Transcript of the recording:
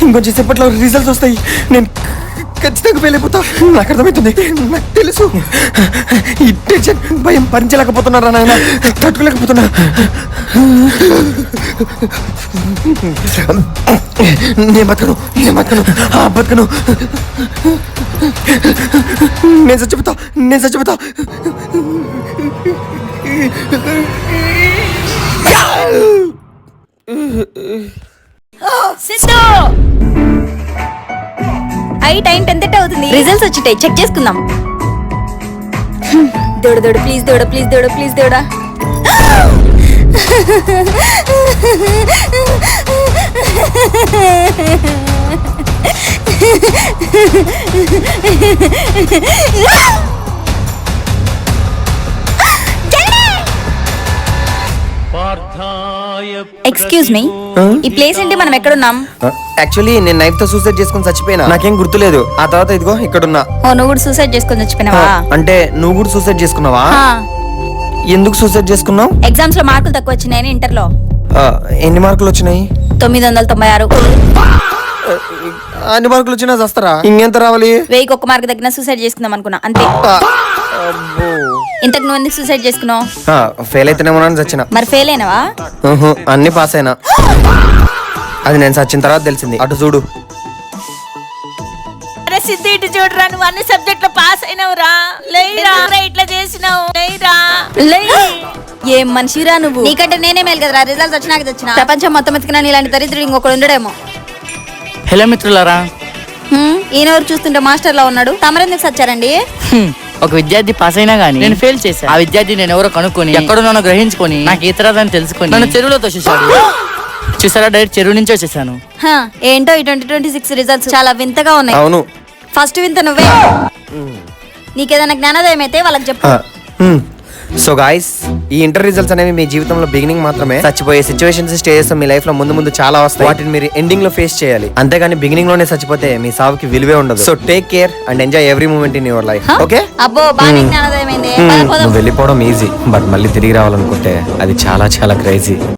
ఇంకొంచెం సేపట్లో రిజల్ట్స్ వస్తాయి. నేను ఖచ్చితంగా ఫెయిల్ అయిపోతా. నాకు అర్థమవుతుంది, నాకు తెలుసు. ఈ టెన్షన్ భయం భరించలేకపోతున్నారా నాయన, తట్టుకోలేకపోతున్నా. నేను బతకను, నేను చచ్చిపోతా. సిద్ధు టైం 10:30 అవుతుంది. రిజల్ట్స్ వచ్చిటాయి, చెక్ చేసుకుందాం. దేవుడు ప్లీజ్ దేవుడా. ఎక్స్క్యూజ్ మీ, ఈ ప్లేస్ ఏంటి? మనం ఎక్కడున్నాం? యాక్చువల్లీ నేను నైఫ్ తో సూసైడ్ చేసుకుని చచ్చిపోయినా, నాకేం గుర్తులేదు. ఆ తర్వాత ఇదిగో ఇక్కడున్నా. ఓ, నువ్వు కూడా సూసైడ్ చేసుకుని చచ్చిపోయినావా? అంటే నువ్వు కూడా సూసైడ్ చేసుకున్నావా? ఎందుకు సూసైడ్ చేసుకున్నావు? ఎగ్జామ్స్ లో మార్కులు తక్కువ వచ్చినాయని ఇంటర్ లో. ఎన్ని మార్కులు వచ్చినాయి? 996. అన్ని మార్కులు వచ్చినా చస్తారా? ఇంకెంత రావాలి? 1000 మార్క్ తగ్గినా సూసైడ్ చేసుకుందాం అనుకున్నా, అంతే. ఇంతకు నువ్వు ఎందుకు సూసైడ్ చేసుకున్నావు? ఫెయిల్ అయితేనేమో చచ్చిన. మరి ఫెయిల్ అయినావా? అన్ని పాస్ అయినా. అది నేను చచ్చిన తర్వాత తెలిసింది. అటు చూడు. సిద్ధు, ఇటు చూడరా, నువ్వు అన్ని సబ్జెక్ట్ లో పాస్ అయినవురా. లేరా ఇట్లా చేసినావు, లేరా. ఏం మనిషిరా నువ్వు? నీకంటే నేనే మేలు కదరా, రిజల్ట్స్ వచ్చినాక తెచ్చిన. ప్రపంచం మొత్తం ఎత్తుకున్నా ఇలాంటి దరిద్రుడు ఇంకొకడు ఉండడేమో. హలో మిత్రులారా. ఈయనెవరు చూస్తుంటే మాస్టర్ లా ఉన్నాడు. తమరెందుకు సచ్చారండి? ఒక విద్యార్థి పాస్ అయినా గానీ నేను ఫెయిల్ చేశాను. ఆ విద్యార్థి నేను ఎవరో కనుక్కొని ఎక్కడున్నానో గ్రహించుకొని నాకు ఈతరాదని తెలుసుకొని నన్ను చెరువులో తోసేశాడు. చూసారా, డైరెక్ట్ చెరువు నుంచి వచ్చేసాను. ఏంటో ఈ 2026 రిజల్ట్స్ చాలా వింతగా ఉన్నాయి. అవును, ఫస్ట్ వింత నువ్వే. నీకేదైనా జ్ఞానోదయం అయితే వాళ్ళకి చెప్పు. సో గాయ్స్, ఈ ఇంటర్ రిజల్ట్స్ అనేవి మీ జీవితంలో బిగినింగ్ మాత్రమే. చచ్చిపోయే సిచ్యువేషన్స్, స్టేజెస్ మీ లైఫ్ లో ముందు చాలా వస్తాయి. వాటిని మీరు ఎండింగ్ లో ఫేస్ చేయాలి. అంతేగాని బిగినింగ్ లోనే చచ్చిపోతే మీ సావుకి విలువే ఉండదు. So take care and enjoy every moment in your life. Okay? అబ్బో, బాగా జ్ఞానోదయం అయింది. నువ్వు వెళ్ళిపోవడం ఈజీ, బట్ మళ్ళీ తిరిగి రావాలనుకుంటే అది చాలా క్రేజీ.